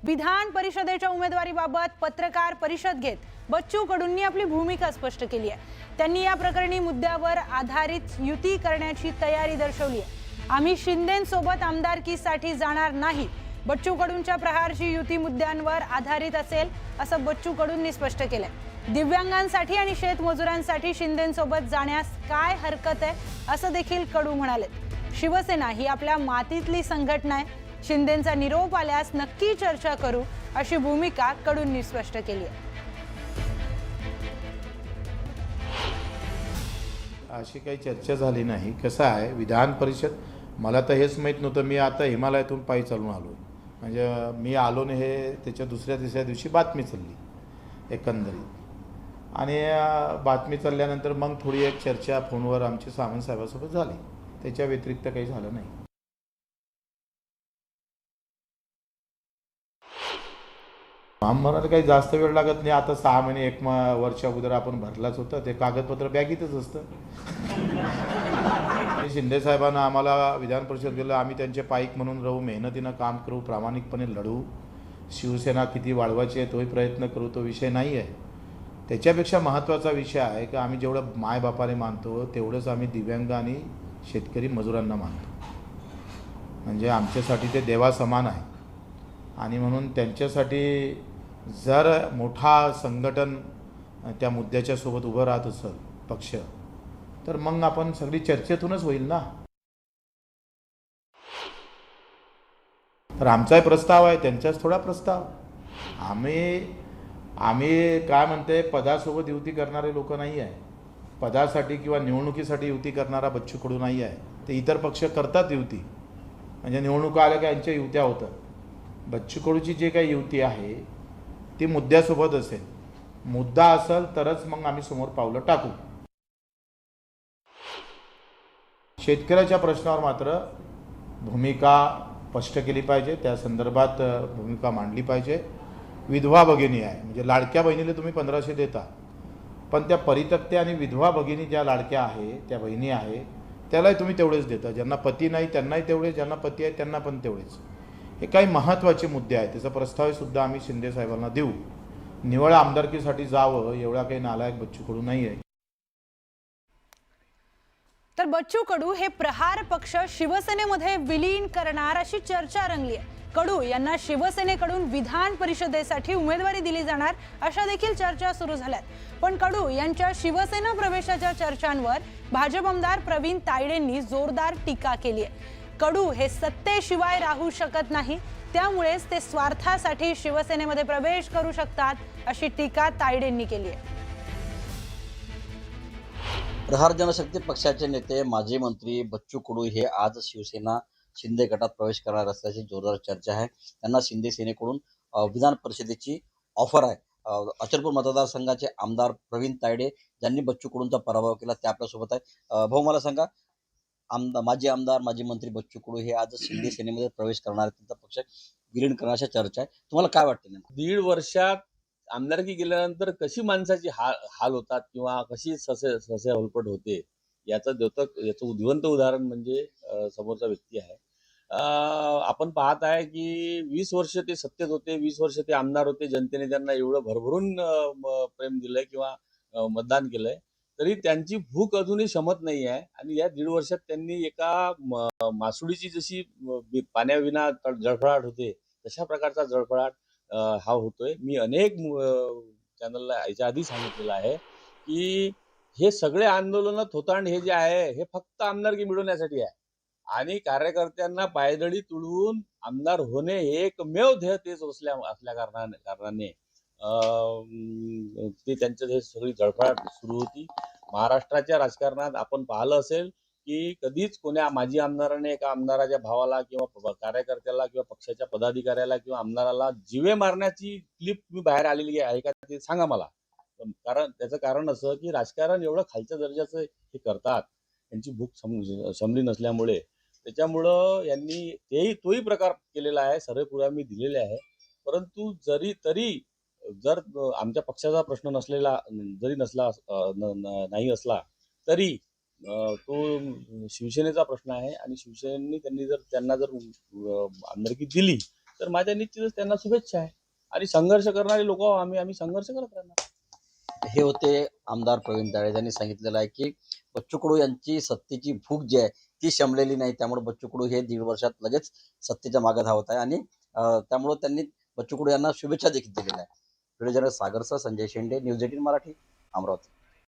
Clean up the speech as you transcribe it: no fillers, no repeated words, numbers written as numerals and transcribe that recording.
विधान परिषदेच्या उमेदवारीबाबत पत्रकार परिषद घेत बच्चू कडूंनी आपली भूमिका स्पष्ट केली आहे। त्यांनी या प्रकरणी मुद्द्यावर आधारित युती करण्याची तयारी दर्शवली आहे। आम्ही शिंदेंसोबत आमदारकीसाठी जाणार नाही। बच्चू कडूंच्या प्रहारची युती मुद्द्यांवर आधारित असेल असं बच्चू कडूंनी स्पष्ट केलंय। दिव्यांगांसाठी आणि शेतमजुरांसाठी शिंदेंसोबत जाण्यास काय हरकत आहे असं देखील कडू म्हणाले। शिवसेना ही आपल्या मातीतली संघटना आहे। शिंदेंचा निरोप आल्यास नक्की चर्चा करू अशी भूमिका कडूंनी स्पष्ट केली आहे। अशी काही चर्चा झाली नाही। कसं आहे, विधान परिषद मला तर हेच माहीत नव्हतं। मी आता हिमालयातून पायी चालून आलो, म्हणजे मी आलो ने हे त्याच्या दुसऱ्या तिसऱ्या दिवशी बातमी चालली एकंदरीत, आणि बातमी चालल्यानंतर मग थोडी एक चर्चा फोनवर आमची सामंत साहेबांसोबत झाली। त्याच्या व्यतिरिक्त काही झालं नाही। आम्हाला काही जास्त वेळ लागत नाही। आता 6 महिने 1 वर्ष अगोदर आपण भरलाच होतं, ते कागदपत्र बॅगीतच असतं। शिंदे साहेबांना आम्हाला विधान परिषद गेलं, आम्ही त्यांचे पाईक म्हणून राहू, मेहनतीनं काम करू, प्रामाणिकपणे लढू, शिवसेना किती वाढवायची आहे तोही प्रयत्न करू, तो विषय नाही आहे। त्याच्यापेक्षा महत्त्वाचा विषय आहे की आम्ही जेवढं मायबापाने मानतो तेवढंच आम्ही दिव्यांग आणि शेतकरी मजुरांना मानतो। म्हणजे आमच्यासाठी ते देवासमान आहे, आणि म्हणून त्यांच्यासाठी जर मोठा संघटन त्या मुद्द्याच्या सोबत उभं राहत असेल पक्ष, तर मग आपण सगळी चर्चेतूनच होईल ना। तर आमचाही प्रस्ताव आहे, त्यांचाच थोडा प्रस्ताव। आम्ही काय म्हणते, पदासोबत युती करणारे लोक नाही आहे। पदासाठी किंवा निवडणुकीसाठी युती करणारा बच्चू कडू नाही आहे। ते इतर पक्ष करतात युती, म्हणजे निवडणुका आल्या का यांच्या युत्या होतात। बच्चू कडूची जे काही युती आहे ती मुद्द्यासोबत असेल, मुद्दा असेल तरच मग आम्ही समोर पावलं टाकू। शेतकऱ्याच्या प्रश्नावर मात्र भूमिका स्पष्ट केली पाहिजे, त्या संदर्भात भूमिका मांडली पाहिजे। विधवा भगिनी आहे, म्हणजे लाडक्या बहिणीला तुम्ही 1500 देता, पण त्या परित्यक्ते आणि विधवा भगिनी ज्या लाडक्या आहे, त्या बहिणी आहे, त्यालाही तुम्ही तेवढेच देता। ज्यांना पती नाही त्यांनाही तेवढेच, ज्यांना पती आहे त्यांना पण तेवढेच। हे काही महत्त्वाचे मुद्दे आहेत, त्याचा प्रस्ताव सुद्धा आम्ही शिंदे साहेबांना देऊ। निवळ आमदारकीसाठी जावं एवढा काही नालायक बच्चू कडू नाही आहे। तर बच्चू कडू हे प्रहार पक्ष शिवसेनेमध्ये विलीन करणार अशी चर्चा रंगली आहे। कडू यांना शिवसेनेकडून विधान परिषदेसाठी उमेदवारी दिली जाणार अशा देखील चर्चा सुरू झाल्यात। पण कडू यांच्या शिवसेना प्रवेशाच्या चर्चांवर भाजप आमदार प्रवीण तायडेंनी जोरदार टीका केली आहे। कडू हे सत्तेशिवाय राहू शकत नाही, त्यामुळेच ते स्वार्थासाठी शिवसेनेमध्ये प्रवेश करू शकतात अशी टीका तायडेंनी केली आहे। प्रहार जनशक्ती पक्षाचे नेते माजी मंत्री बच्चू कडू हे आज शिवसेना शिंदे गटात प्रवेश करणार असल्याची जोरदार चर्चा आहे। त्यांना शिंदे सेनेकडून विधान परिषदेची ऑफर आहे। अचलपूर मतदारसंघाचे आमदार प्रवीण तायडे ज्यांनी बच्चू कडूंचा पराभव केला ते आपल्यासोबत आहे। भाऊ, मला सांगा, माजी आमदार माजी मंत्री बच्चू कडू हे आज शिंदे सेनेमध्ये प्रवेश करणार आहेत, त्यांचा पक्ष विलीन करण्याची चर्चा आहे। तुम्हाला काय वाटतं? 1.5 वर्षात आमदारकी गेल्यानंतर कशी माणसाची हाल होतात किंवा कशी ससे होलपट होते याचं जिवंत उदाहरण म्हणजे समोरचा व्यक्ती आहे। आपण पाहत आहे की 20 वर्ष ते सत्तेत होते, 20 वर्ष ते आमदार होते, जनतेने त्यांना एवढं भरभरून प्रेम दिलंय किंवा मतदान केलंय, तरी त्यांची भूक अजूनही शमत नाही आहे। आणि या 1.5 वर्षात त्यांनी एका मासुडीची जशी पाण्याविना जळफळाट होते तशा प्रकारचा जळफळाट हा होतोय। मी अनेक चॅनलला याच्या आधी सांगितलेलं आहे की हे सगळे आंदोलन थोतांड हे जे आहे हे फक्त आमदारकी मिळवण्यासाठी आहे, आणि कार्यकर्त्यांना पायदळी तुडवून आमदार होणे हे एकमेव ध्येय तेच असल्या कारणाने ते त्यांचं हे सगळी जळफळाट सुरू होती। महाराष्ट्राच्या राजकारणात आपण पाहिलं असेल की कधीच कोण्या माजी आमदाराने एका आमदाराच्या भावाला किंवा कार्यकर्त्याला किंवा पक्षाच्या पदाधिकाऱ्याला किंवा आमदाराला जीवे मारण्याची क्लिप मी बाहेर आलेली आहे का ते सांगा मला। त्याचं कारण असं की राजकारण एवढं खालच्या दर्जाचं हे करतात, त्यांची भूक समली नसल्यामुळे, त्याच्यामुळं यांनी तोही प्रकार केलेला आहे, सर्व पुरावे मी दिलेले आहे। परंतु तरी जर आमच्या पक्षाचा प्रश्न नाही असला तरी तो शिवसेनेचा प्रश्न आहे, आणि शिवसेनेने त्यांना जर आमदारकी दिली तर माझ्या निश्चितच त्यांना शुभेच्छा आहे. आणि संघर्ष करणारे लोक आम्ही संघर्ष करत राहणार. हे होते आमदार प्रवीण दळे. त्यांनी सांगितलेलं आहे की बच्चू कडू यांची सत्तेची भूक जी आहे ती शमलेली नाही, त्यामुळे बच्चू कडू हे 1.5 वर्षात लगेच सत्तेच्या मागे धावत आहे आणि त्यामुळे त्यांनी बच्चू कडू यांना शुभेच्छा देखील दिलेल्या आहे. व्हिडिओ जर्नलिस्ट सागरसह संजय शेंडे, न्यूज 18 मराठी, अमरावती.